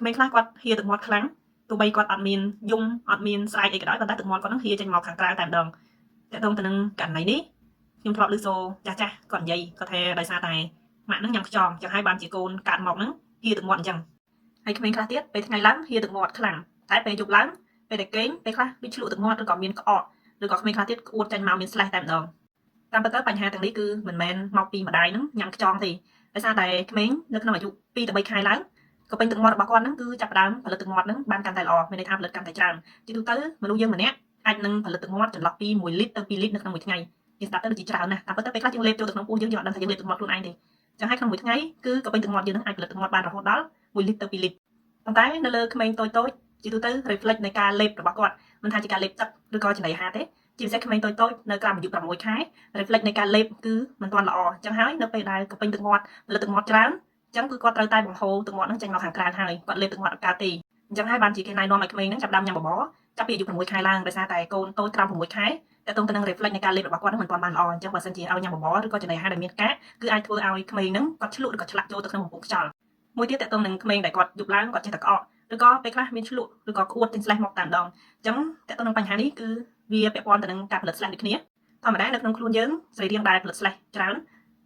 ក្មេងខ្លះគាត់ហៀទឹកមាត់ខ្លាំងទោះបីគាត់អត់មានយំអត់មានស្រែកអីក៏ដោយប៉ុន្តែទឹកមាត់គាត់នឹងហៀចេញមកខាងក្រៅតែម្ដងតើតើទៅនឹងករណីនេះខ្ញុំធ្លាប់ឮសូចាស់គាត់និយាយគាត់ថាដោយសារតែម៉ាក់នឹងញ៉ាំខ្យងចឹងហើយបានជាកូនកាត់មកនឹងហៀទឹកមាត់អញ្ចឹងហើយក្មេងខ្លះទៀតពេលថ្ងៃឡើងហៀទឹកមាត់ខ្លាំងតែពេលយប់ឡើងពេលតែគេងពេលខ្លះវាឆ្លក់ទឹកមាត់ឬក៏មានក្អកឬក៏ក្មេងខ្លះទៀតក្អួតចេញមកមានស្លេះតែម្ដងតាមពិតទៅបញ្ហាទាំងនេះគឺមិនមែនមកពីម្ដាយនឹងញ៉ាំខ្យងទេដោយសារតែក្មេងនៅក្នុងអាយុ2ទៅ3ខែឡើងក៏ពេញទឹកមាត់របស់គាត់ហ្នឹងគឺចាប់ផ្ដើមផលិតទឹកមាត់ហ្នឹងបានកាន់តែល្អមានន័យថាផលិតកាន់តែច្រើនជាទូទៅមនុស្សយើងម្នាក់អាចនឹងផលិតទឹកមាត់ចន្លោះពី1លីត្រទៅ2លីត្រនៅក្នុងមួយថ្ងៃយើងស្ដាប់ទៅដូចជាច្រើនណាស់តាមពិតទៅពេលខ្លះយើងលេបចូលទៅក្នុងពោះយើងអត់ដឹងថាយើងលេបទឹកមាត់ខ្លួនឯងទេចឹងហើយក្នុងមួយថ្ងៃគឺក៏ពេញទឹកមាត់យើងហ្នឹងអាចផលិតទឹកមាត់បានរហូតដល់1លីត្រទៅ2លីត្រប៉ុន្តែនៅលើក្មេងតូចជាទូទៅ reflect នៃការលេបរបស់គាត់មិនថាជាការលេបទឹកឬក៏ចំណីអាហារទេជាពិសេសក្មេងតូចនៅក្រោមអាយុ6ខែ reflect នៃការលេបគឺមិនទាន់ល្អចឹងហើយនៅពេលដែលក៏ពេញទឹកមាត់ផលិតទឹកមាត់ច្រើនចឹងគឺគាត់ត្រូវតែបង្ហូរទឹកមាត់ហ្នឹងចេញមកខាងក្រៅហើយគាត់លេបទឹកមាត់អត់កើតទេអញ្ចឹងហើយបានជាគេណែនាំឲ្យក្មេងហ្នឹងចាប់ដើមញ៉ាំបបរចាប់ពីអាយុ6ខែឡើងដោយសារតែកូនតូចក្រោម6ខែតែតើទៅនឹង reflect នៃការលេបរបស់គាត់ហ្នឹងមិនទាន់បានល្អអញ្ចឹងបើសិនជាឲ្យញ៉ាំបបរឬក៏ចំណីអាហារដែលមានកាកគឺអាចធ្វើឲ្យក្មេងហ្នឹងគាត់ឆ្លក់ឬក៏ឆ្លាក់ចូលទៅក្នុងបំពង់ខ្យល់មួយទៀតតើទៅនឹងក្មេងដែលគាត់យប់ឡើងគាត់ចេះតែក្អកឬក៏ពេលខ្លះមានឆ្លក់ឬក៏ក្អួតចេញស្លេះមកតែម្ដងអញ្ចឹងតើទៅនឹងបញ្ហានេះគឺវាពាក់ព័ន្ធទៅនឹងការផលិតស្លេះដូចគ្នាធម្មតានៅក្នុងខ្លួនយើងសរីរាង្គដែលផលិតស្លេះច្រើន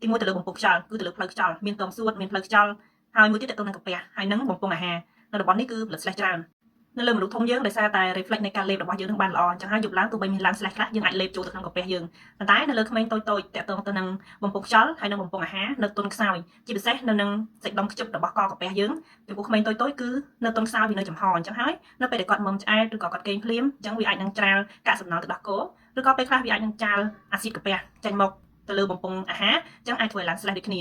ទីមួយទៅលើបំពង់ខ្យល់គឺទៅលើផ្លូវខ្យល់មានតមសួតមានផ្លូវខ្យល់ហើយមួយទៀតទៅនឹងកាពះហើយនឹងបំពង់អាហារនៅតំបន់នេះគឺផលិតស្លេះច្រើននៅលើមនុស្សធំយើងដោយសារតែ reflect នៃការលេបរបស់យើងនឹងបានល្អអញ្ចឹងហើយយប់ឡើងទោះបីមានឡើងស្លេះខ្លះយើងអាចលេបចូលទៅក្នុងកាពះយើងប៉ុន្តែនៅលើក្មេងតូចតាក់ទងទៅនឹងបំពង់ខ្យល់ហើយនឹងបំពង់អាហារនៅទន់ខ្សោយជាពិសេសនៅនឹងសាច់ដុំខ្ជិបរបស់កកាពះយើងពីព្រោះក្មេងតូចគឺនៅទន់ខ្សោយវានៅចំហអញ្ចឹងហើយនៅពេលដែលគាត់មុំឆ្អែតឬក៏គាត់គេងភ្លាមអញ្ចឹងវាអាចនឹងច្រាលកាកសំណល់ទៅដោះគោឬក៏ពេលខ្លះវាអាចនឹងចាលអាស៊ីតកាពះចេញមកទៅលើបំពង់អាហារអញ្ចឹងអាចធ្វើឲ្យឡើងស្លេះដូចគ្នា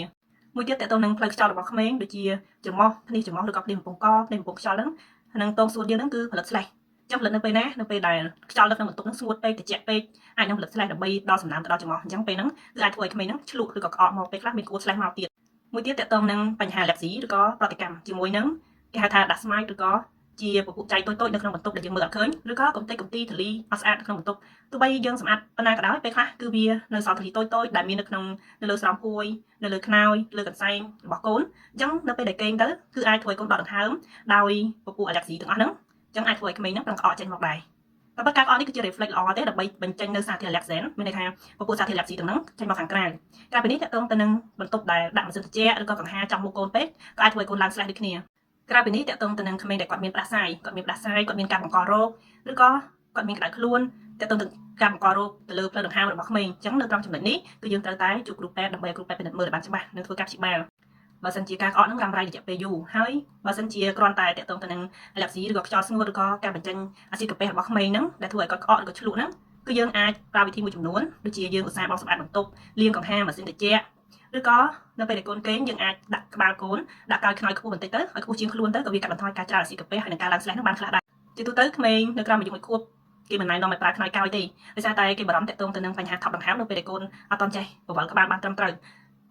មួយទៀតតើទៅនឹងផ្លូវខ្យល់របស់ក្មេងដូចជាច្រមុះភ្នែកច្រមុះឬក៏ភ្នែកបំពង់កភ្នែកបំពង់ខ្យល់ហ្នឹងតងសួតយើងហ្នឹងគឺផលិតស្លេះចាំផលិតនៅពេលណានៅពេលដែលខ្យល់នៅក្នុងបន្ទប់ហ្នឹងស្ងួតពេកត្រជាក់ពេកអាចនឹងផលិតស្លេះដើម្បីដល់សំណើមទៅដល់ច្រមុះអញ្ចឹងពេលហ្នឹងគឺអាចធ្វើឲ្យក្មេងហ្នឹងឆ្លក់ឬក៏ក្អកមកពេលខ្លះមានក្អួតស្លេះមកទៀតមួយទៀតតើតងនឹងបញ្ហាអាឡែកស៊ីឬក៏ប្រតិកម្មជាមួយនឹងគេហៅថាដាស់ស្មៃឬក៏ជាពពុះចៃតូចនៅក្នុងបន្ទប់ដែលយើងមើលអត់ឃើញឬក៏កំទេចកំទីធលីអត់ស្អាតនៅក្នុងបន្ទប់ទោះបីយើងសម្អាតប៉ុណ្ណាក៏ដោយពេលខ្លះគឺវានៅសល់ធលីតូចដែលមាននៅក្នុងនៅលើស្រោមពួយនៅលើខ្នើយលើកន្សែងរបស់កូនអញ្ចឹងនៅពេលដែលគេងទៅគឺអាចធ្វើឲ្យកូនដកដង្ហើមដោយពពុះអាឡែកស៊ីទាំងអស់ហ្នឹងចឹងអាចធ្វើឲ្យក្មេងហ្នឹងប្រឹងក្អកចេញមកដែរតែបើការក្អកនេះគឺជា reflect ល្អទេដើម្បីបញ្ចេញនៅសារធាតុ Lexan មានន័យថាពពុះសារធាតុ Lexan ទាំងហ្នឹងចេញមកខាងក្រៅកាលពីនេះតើតទៅនឹងបន្ទប់ដែលដាក់ម៉ាស៊ីនត្រជាក់ឬក៏កង្ហាចំមុខកូនពេកក៏អាចធ្វើឲ្យកូនឡើងស្លេះដូចគ្នាក្រៅពីនេះតើតទៅនឹងក្មេងដែលគាត់មានផ្ដាសាយគាត់មានការបង្ករោគឬក៏គាត់មានក្តៅខ្លួនតើតទៅការបង្ករោគទៅលើផ្លូវដង្ហើមរបស់ក្មេងអញ្ចឹងនៅត្រង់ចំណុចនេះគឺយើងត្រូវតែជួបគ្រូពេទ្យដើម្បីឲ្យគ្រូពេទ្យពិនិត្យមើលឲ្យបានច្បាស់និងធ្វើការព្យាបាលបើសិនជាការក្អកហ្នឹងរ៉ាំរ៉ៃរយៈពេលយូរហើយបើសិនជាគ្រាន់តែតកតងទៅនឹងអាឡែកស៊ីឬក៏ខ្យល់ស្ងួតឬក៏ការបញ្ចេញអាស៊ីតកាពះរបស់ក្មេងហ្នឹងដែលធ្វើឲ្យគាត់ក្អកឬក៏ឆ្លក់ហ្នឹងគឺយើងអាចប្រើវិធីមួយចំនួនដូចជាយើងឧស្សាហ៍បោសសម្អាតបន្ទប់លាងកង្ហាម៉ាស៊ីនត្រជាក់ឬក៏នៅពេលដែលកូនគេងយើងអាចដាក់ក្បាលកូនដាក់កោយខ្នើយខ្ពស់បន្តិចទៅឲ្យខ្ពស់ជាងខ្លួនទៅក៏វាកាត់បន្ថយការច្រាលអាស៊ីតកាពះហើយនឹងការឡើងស្លេះហ្នឹងបានខ្លះដែរជាទូទៅក្មេងនៅក្រោមអាយុ1ខួបគេមិនណែនាំឲ្យប្រើខ្នើយកោយទេដោយសារតែគេបារម្ភតកតងទៅនឹងបញ្ហាថប់ដង្ហើមនៅពេលដែលកូនអត់ទាន់ចេះបវល់ក្បាលបានត្រឹមត្រូវ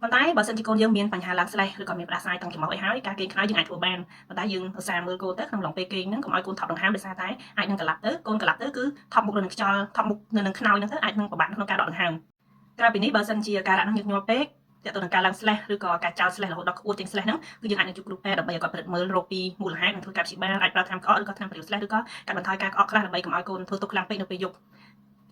ប៉ុន្តែបើសិនជាកូនយើងមានបញ្ហាឡើងស្លេះឬក៏មានផ្ដាសាយតង់ច្រមុះអីហើយការគេងខ្នើយយើងអាចធ្វើបានប៉ុន្តែយើងឧស្សាហ៍មើលកូនទៅក្នុងឡុងពេលគេងហ្នឹងកុំឲ្យកូនថប់ដង្ហើមដោយសារតែអាចនឹងកន្លាប់ទៅកូនកន្លាប់ទៅគឺថប់មុខនៅនឹងខ្យល់ថប់មុខនៅនឹងខ្នើយហ្នឹងទៅអាចនឹងពិបាកក្នុងការដកដង្ហើមក្រៅពីនេះបើសិនជាការៈហ្នឹងញឹកញាប់ពេកតើទៅនឹងការឡើងស្លេះឬក៏ការចោលស្លេះរហូតដល់ក្អួតចេញស្លេះហ្នឹងគឺយើងអាចនឹងជួបគ្រូពេទ្យដើម្បីឲ្យគាត់ពិនិត្យមើលរកពីមូលហេតុនិងធ្វើការព្យាបាលអាចប្រើថ្នាំក្អកឬក៏ថ្នាំព្រាវស្លេះឬក៏កាត់បន្ថយការក្អកខ្លះដើម្បីកុំឲ្យកូនធ្វើទុកខ្លាំងពេកនៅពេលយប់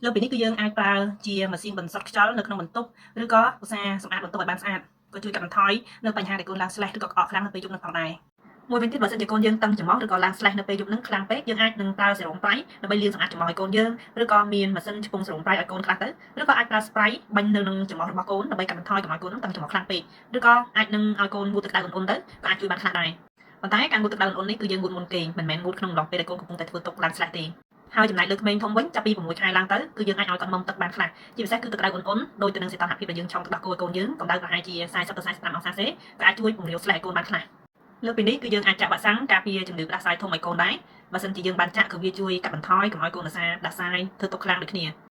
លើពីនេះគឺយើងអាចប្រើជាម៉ាស៊ីនបន្សុទ្ធខ្យល់នៅក្នុងបន្ទប់ឬក៏ឧស្សាហ៍សម្អាតបន្ទប់ឲ្យបានស្អាតក៏ជួយកាត់បន្ថយនៅបញ្ហាដែលកូនឡើងស្លេះឬក៏ក្អកខ្លាំងនៅពេលយប់នឹងផងដែរមួយវិញទៀតបើសិនជាកូនយើងតឹងច្រមុះឬក៏ឡើងស្លេះនៅពេលយប់នឹងខ្លាំងពេកយើងអាចនឹងប្រើសេរ៉ូមប្រៃដើម្បីលាងសម្អាតច្រមុះឲ្យកូនយើងឬក៏មានម៉ាស៊ីនឆ្ពង់សេរ៉ូមប្រៃឲ្យកូនខ្លះទៅឬក៏អាចប្រើស្ប្រៃបាញ់នៅនឹងច្រមុះរបស់កូនដើម្បីកាត់បន្ថយកុំឲ្យកូននឹងតឹងច្រមុះខ្លាំងពេកឬក៏អាចនឹងឲ្យកូនងូតទឹកក្តៅអ៊ុនៗទៅក៏អាចជួយបានខ្លះដែរប៉ុន្តែការងូតទឹកក្តៅអ៊ុនៗនេះគឺយើងងូតមុនគេមិនមែនងូតក្នុងអំឡុងពេលដែលកូនកំពុងតែធ្វើទុកឡើងស្លេះទេហើយចំណែកលើក្មេងធំវិញចាប់ពី6ខែឡើងទៅគឺយើងអាចឲ្យគាត់មុំទឹកបានខ្លះជាពិសេសគឺទឹកក្តៅអ៊ុនៗដូចទៅនឹងសីតុណ្ហភាពដែលយើងឆុងទឹកដោះគោឲ្យកូនយើងកម្ដៅប្រហែលជា40ទៅ45អង្សាសេក៏អាចជួយពង្រាវស្លេះឲ្យកូនបានខ្លះលើពីនេះគឺយើងអាចចាក់វ៉ាក់សាំងការពារជំងឺផ្ដាសាយធំឲ្យកូនដែរបើសិនជាយើងបានចាក់គឺវាជួយកាត់បន្ថយកុំឲ្យកូនផ្ដាសាយធ្វើទុកខ្លាំងដូចគ្នា